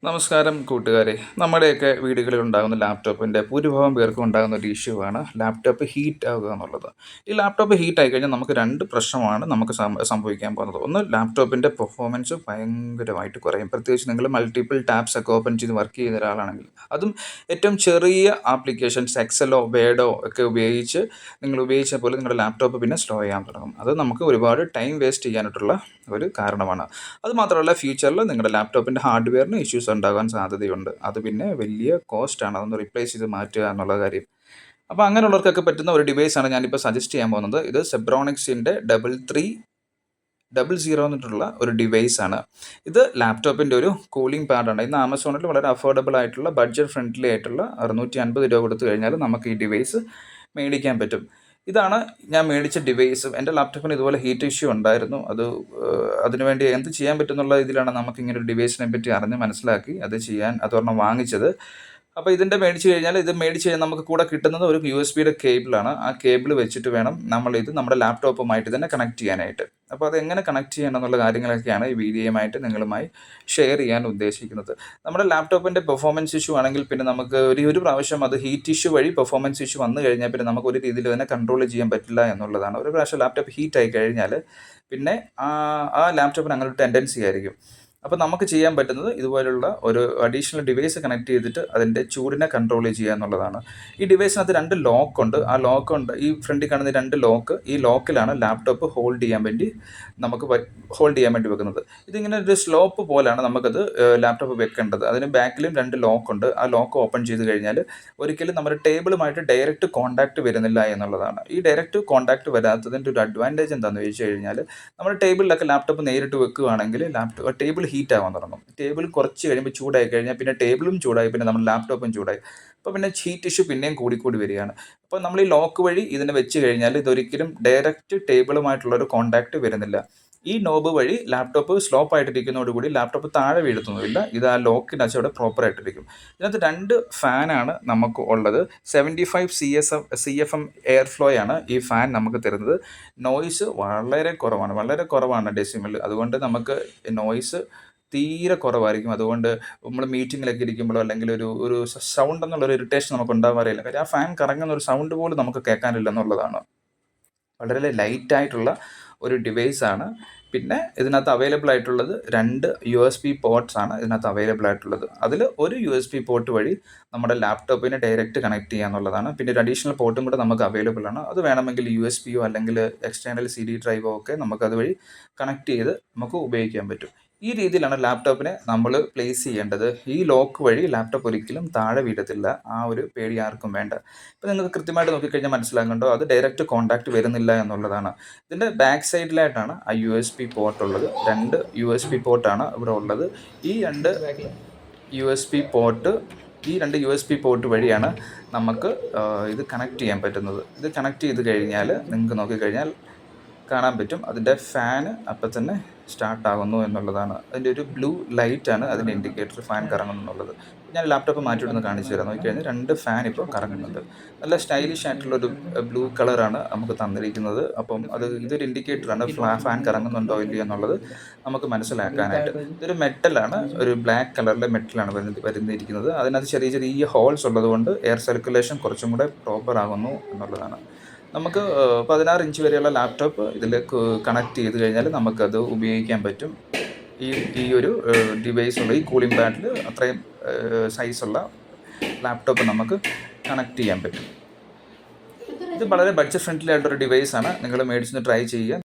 നമസ്കാരം കൂട്ടുകാരെ. നമ്മുടെയൊക്കെ വീടുകളിൽ ഉണ്ടാകുന്ന ലാപ്ടോപ്പിൻ്റെ ഭൂരിഭാഗം പേർക്കും ഉണ്ടാകുന്ന ഒരു ഇഷ്യൂ ആണ് ലാപ്ടോപ്പ് ഹീറ്റ് ആവുക എന്നുള്ളത്. ഈ ലാപ്ടോപ്പ് ഹീറ്റ് ആയിക്കഴിഞ്ഞാൽ നമുക്ക് 2 പ്രശ്നമാണ് നമുക്ക് സംഭവിക്കാൻ പോകുന്നത്. ഒന്ന്, ലാപ്ടോപ്പിൻ്റെ പെർഫോമൻസ് ഭയങ്കരമായിട്ട് കുറയും. പ്രത്യേകിച്ച് നിങ്ങൾ മൾട്ടിപ്പിൾ ടാബ്സ് ഒക്കെ ഓപ്പൺ ചെയ്ത് വർക്ക് ചെയ്യുന്ന ഒരാളാണെങ്കിൽ. അതും ഏറ്റവും ചെറിയ ആപ്ലിക്കേഷൻസ് എക്സലോ വേഡോ ഒക്കെ ഉപയോഗിച്ച് നിങ്ങൾ ഉപയോഗിച്ച പോലെ നിങ്ങളുടെ ലാപ്ടോപ്പ് പിന്നെ സ്ലോ ചെയ്യാൻ തുടങ്ങും. അത് നമുക്ക് ഒരുപാട് ടൈം വേസ്റ്റ് ചെയ്യാനായിട്ടുള്ള ഒരു കാരണമാണ്. അതുമാത്രമല്ല, ഫ്യൂച്ചറിൽ നിങ്ങളുടെ ലാപ്ടോപ്പിൻ്റെ ഹാർഡ്വെയറിന് ഇഷ്യൂസ് ഉണ്ടാകാൻ സാധ്യതയുണ്ട്. അത് പിന്നെ വലിയ കോസ്റ്റാണ് അതൊന്ന് റീപ്ലേസ് ചെയ്ത് മാറ്റുക എന്നുള്ള കാര്യം. അപ്പോൾ അങ്ങനെയുള്ളവർക്കൊക്കെ പറ്റുന്ന ഒരു ഡിവൈസാണ് ഞാനിപ്പോൾ സജസ്റ്റ് ചെയ്യാൻ പോകുന്നത്. ഇത് സെബ്രോണിക്സിൻ്റെ 3300 എന്നിട്ടുള്ള ഒരു ഡിവൈസാണ്. ഇത് ലാപ്ടോപ്പിൻ്റെ ഒരു കൂളിംഗ് പാഡാണ്. ഇന്ന് ആമസോണിൽ വളരെ അഫോർഡബിൾ ആയിട്ടുള്ള ബഡ്ജറ്റ് ഫ്രണ്ട്ലി ആയിട്ടുള്ള 650 രൂപ കൊടുത്തു കഴിഞ്ഞാൽ നമുക്ക് ഈ ഡിവൈസ് മേടിക്കാൻ പറ്റും. ഇതാണ് ഞാൻ മേടിച്ച ഡിവൈസ്. എൻ്റെ ലാപ്ടോപ്പിന് ഇതുപോലെ ഹീറ്റ് ഇഷ്യൂ ഉണ്ടായിരുന്നു. അതിനുവേണ്ടി എന്ത് ചെയ്യാൻ പറ്റുമെന്നുള്ള ഇതിലാണ് നമുക്കിങ്ങനെ ഒരു ഡിവൈസിനെ പറ്റി അറിഞ്ഞ് മനസ്സിലാക്കി അതൊരെണ്ണം വാങ്ങിച്ചത്. അപ്പോൾ ഇത് മേടിച്ച് കഴിഞ്ഞാൽ നമുക്ക് കൂടെ കിട്ടുന്നത് ഒരു USB-യുടെ കേബിളാണ്. ആ കേബിൾ വെച്ചിട്ട് വേണം നമ്മളിത് നമ്മുടെ ലാപ്ടോപ്പുമായിട്ട് തന്നെ കണക്ട് ചെയ്യാനായിട്ട്. അപ്പോൾ അതെങ്ങനെ കണക്ട് ചെയ്യണം എന്നുള്ള കാര്യങ്ങളൊക്കെയാണ് ഈ വീഡിയോയുമായിട്ട് നിങ്ങളുമായി ഷെയർ ചെയ്യാൻ ഉദ്ദേശിക്കുന്നത്. നമ്മുടെ ലാപ്ടോപ്പിൻ്റെ പെർഫോമൻസ് ഇഷ്യൂ ആണെങ്കിൽ പിന്നെ നമുക്ക് ഒരു പ്രാവശ്യം അത് ഹീറ്റ് ഇഷ്യൂ വഴി പെർഫോമൻസ് ഇഷ്യൂ വന്നു കഴിഞ്ഞാൽ പിന്നെ നമുക്ക് ഒരു രീതിയിൽ തന്നെ കൺട്രോൾ ചെയ്യാൻ പറ്റില്ല എന്നുള്ളതാണ്. ഒരു പ്രാവശ്യം ലാപ്ടോപ്പ് ഹീറ്റ് ആയി കഴിഞ്ഞാൽ പിന്നെ ആ ലാപ്ടോപ്പിന് അങ്ങനെ ഒരു ടെൻഡൻസി ആയിരിക്കും. അപ്പോൾ നമുക്ക് ചെയ്യാൻ പറ്റുന്നത് ഇതുപോലുള്ള ഒരു അഡീഷണൽ ഡിവൈസ് കണക്ട് ചെയ്തിട്ട് അതിൻ്റെ ചൂടിനെ കൺട്രോൾ ചെയ്യുക എന്നുള്ളതാണ്. ഈ ഡിവൈസിനകത്ത് 2 ലോക്കുണ്ട്. ഈ ഫ്രണ്ടിൽ കാണുന്ന 2 ലോക്ക്, ഈ ലോക്കിലാണ് ലാപ്ടോപ്പ് ഹോൾഡ് ചെയ്യാൻ വേണ്ടി വെക്കുന്നത്. ഇതിങ്ങനെ ഒരു സ്ലോപ്പ് പോലെയാണ് നമുക്കത് ലാപ്ടോപ്പ് വെക്കേണ്ടത്. അതിന് ബാക്കിലും 2 ലോക്കുണ്ട്. ആ ലോക്ക് ഓപ്പൺ ചെയ്ത് കഴിഞ്ഞാൽ ഒരിക്കലും നമ്മുടെ ടേബിളുമായിട്ട് ഡയറക്റ്റ് കോൺടാക്റ്റ് വരുന്നില്ല എന്നുള്ളതാണ്. ഈ ഡയറക്റ്റ് കോൺടാക്റ്റ് വരാത്തതിൻ്റെ ഒരു അഡ്വാൻറ്റേജ് എന്താണെന്ന് ചോദിച്ചു കഴിഞ്ഞാൽ, നമ്മുടെ ടേബിളിലൊക്കെ ലാപ്ടോപ്പ് നേരിട്ട് വെക്കുകയാണെങ്കിൽ ടേബിൾ ഹീറ്റ് ആവാൻ തുടങ്ങും. ടേബിൾ കുറച്ച് കഴിയുമ്പോൾ ചൂടായി കഴിഞ്ഞാൽ പിന്നെ ടേബിളും ചൂടായി, പിന്നെ നമ്മുടെ ലാപ്ടോപ്പും ചൂടായി. അപ്പോൾ പിന്നെ ഹീറ്റ് ഇഷ്യൂ പിന്നെയും കൂടി വരികയാണ്. അപ്പോൾ നമ്മൾ ഈ ലോക്ക് വഴി ഇതിനെ വെച്ച് കഴിഞ്ഞാൽ ഇതൊരിക്കലും ഡയറക്റ്റ് ടേബിളുമായിട്ടുള്ളൊരു കോൺടാക്റ്റ് വരുന്നില്ല. ഈ നോബ് വഴി ലാപ്ടോപ്പ് സ്ലോപ്പ് ആയിട്ടിരിക്കുന്നതോടുകൂടി ലാപ്ടോപ്പ് താഴെ വീഴത്തൊന്നുമില്ല. ഇത് ആ ലോക്കിനകത്ത് അവിടെ പ്രോപ്പറായിട്ടിരിക്കും. ഇതിനകത്ത് 2 ഫാനാണ് നമുക്ക് ഉള്ളത്. 75 CFM എയർ ഫ്ലോ ആണ് ഈ ഫാൻ നമുക്ക് തരുന്നത്. നോയ്സ് വളരെ കുറവാണ് ഡെസിമൽ. അതുകൊണ്ട് നമുക്ക് നോയ്സ് തീരെ കുറവായിരിക്കും. അതുകൊണ്ട് നമ്മൾ മീറ്റിങ്ങിലൊക്കെ ഇരിക്കുമ്പോഴോ അല്ലെങ്കിൽ ഒരു സൗണ്ട് എന്നുള്ളൊരു ഇറിറ്റേഷൻ നമുക്ക് ഉണ്ടാവാറില്ല. കാര്യം ആ ഫാൻ കറങ്ങുന്ന ഒരു സൗണ്ട് പോലും നമുക്ക് കേൾക്കാനില്ല എന്നുള്ളതാണ്. വളരെ ലൈറ്റായിട്ടുള്ള ഒരു ഡിവൈസാണ്. പിന്നെ ഇതിനകത്ത് അവൈലബിൾ ആയിട്ടുള്ളത് 2 USB പോർട്ട്സ് ആണ് ഇതിനകത്ത് അവൈലബിൾ ആയിട്ടുള്ളത്. അതിൽ ഒരു USB പോർട്ട് വഴി നമ്മുടെ ലാപ്ടോപ്പിനെ ഡയറക്റ്റ് കണക്ട് ചെയ്യുക എന്നുള്ളതാണ്. പിന്നെ ഒരു അഡീഷണൽ പോർട്ടും കൂടെ നമുക്ക് അവൈലബിൾ ആണ്. അത് വേണമെങ്കിൽ USB-യോ അല്ലെങ്കിൽ എക്സ്റ്റേണൽ CD ഡ്രൈവോ ഒക്കെ നമുക്ക് അതുവഴി കണക്ട് ചെയ്ത് നമുക്ക് ഉപയോഗിക്കാൻ പറ്റും. ഈ രീതിയിലാണ് ലാപ്ടോപ്പിനെ നമ്മൾ പ്ലേസ് ചെയ്യേണ്ടത്. ഈ ലോക്ക് വഴി ലാപ്ടോപ്പ് ഒരിക്കലും താഴെ വീഴത്തില്ല. ആ ഒരു പേടി ആർക്കും വേണ്ട. ഇപ്പോൾ നിങ്ങൾക്ക് കൃത്യമായിട്ട് നോക്കിക്കഴിഞ്ഞാൽ മനസ്സിലാകുന്നുണ്ടോ, അത് ഡയറക്റ്റ് കോൺടാക്റ്റ് വരുന്നില്ല എന്നുള്ളതാണ്. ഇതിൻ്റെ ബാക്ക് സൈഡിലായിട്ടാണ് ആ USB പോർട്ട് ഉള്ളത്. 2 USB പോർട്ടാണ് ഇവിടെ ഉള്ളത്. ഈ 2 USB പോർട്ട് വഴിയാണ് നമുക്ക് ഇത് കണക്ട് ചെയ്യാൻ പറ്റുന്നത്. ഇത് കണക്ട് ചെയ്ത് കഴിഞ്ഞാൽ നിങ്ങൾക്ക് നോക്കിക്കഴിഞ്ഞാൽ കാണാൻ പറ്റും അതിൻ്റെ ഫാന് അപ്പം തന്നെ സ്റ്റാർട്ടാകുന്നു എന്നുള്ളതാണ്. അതിൻ്റെ ഒരു ബ്ലൂ ലൈറ്റാണ് അതിൻ്റെ ഇൻഡിക്കേറ്റർ, ഫാൻ കറങ്ങുന്നു എന്നുള്ളത്. ഞാൻ ലാപ്ടോപ്പ് മാറ്റിയിട്ടൊന്ന് കാണിച്ചു തരാം. നോക്കിക്കഴിഞ്ഞാൽ 2 ഫാൻ ഇപ്പോൾ കറങ്ങുന്നുണ്ട്. നല്ല സ്റ്റൈലിഷ് ആയിട്ടുള്ളൊരു ബ്ലൂ കളറാണ് നമുക്ക് തന്നിരിക്കുന്നത്. അപ്പം ഇതൊരു ഇൻഡിക്കേറ്ററാണ് ഫാൻ കറങ്ങുന്നുണ്ടോ ഇല്ലയോ എന്നുള്ളത് നമുക്ക് മനസ്സിലാക്കാനായിട്ട്. ഇതൊരു മെറ്റലാണ്, ഒരു ബ്ലാക്ക് കളറിലെ മെറ്റലാണ് വരുന്നിരിക്കുന്നത്. അതിനകത്ത് ചെറിയ ഹോൾസ് ഉള്ളതുകൊണ്ട് എയർ സർക്കുലേഷൻ കുറച്ചും കൂടെ പ്രോപ്പർ ആകുന്നു എന്നുള്ളതാണ്. നമുക്ക് 16 ഇഞ്ച് വരെയുള്ള ലാപ്ടോപ്പ് ഇതിലേക്ക് കണക്ട് ചെയ്ത് കഴിഞ്ഞാൽ നമുക്കത് ഉപയോഗിക്കാൻ പറ്റും. ഈ ഒരു ഡിവൈസുള്ള ഈ കൂളിംഗ് പാഡിൽ അത്രയും സൈസുള്ള ലാപ്ടോപ്പ് നമുക്ക് കണക്ട് ചെയ്യാൻ പറ്റും. ഇത് വളരെ ബഡ്ജറ്റ് ഫ്രണ്ട്ലി ആയിട്ടൊരു ഡിവൈസാണ്. നിങ്ങൾ മേടിച്ചൊന്ന് ട്രൈ ചെയ്യുക.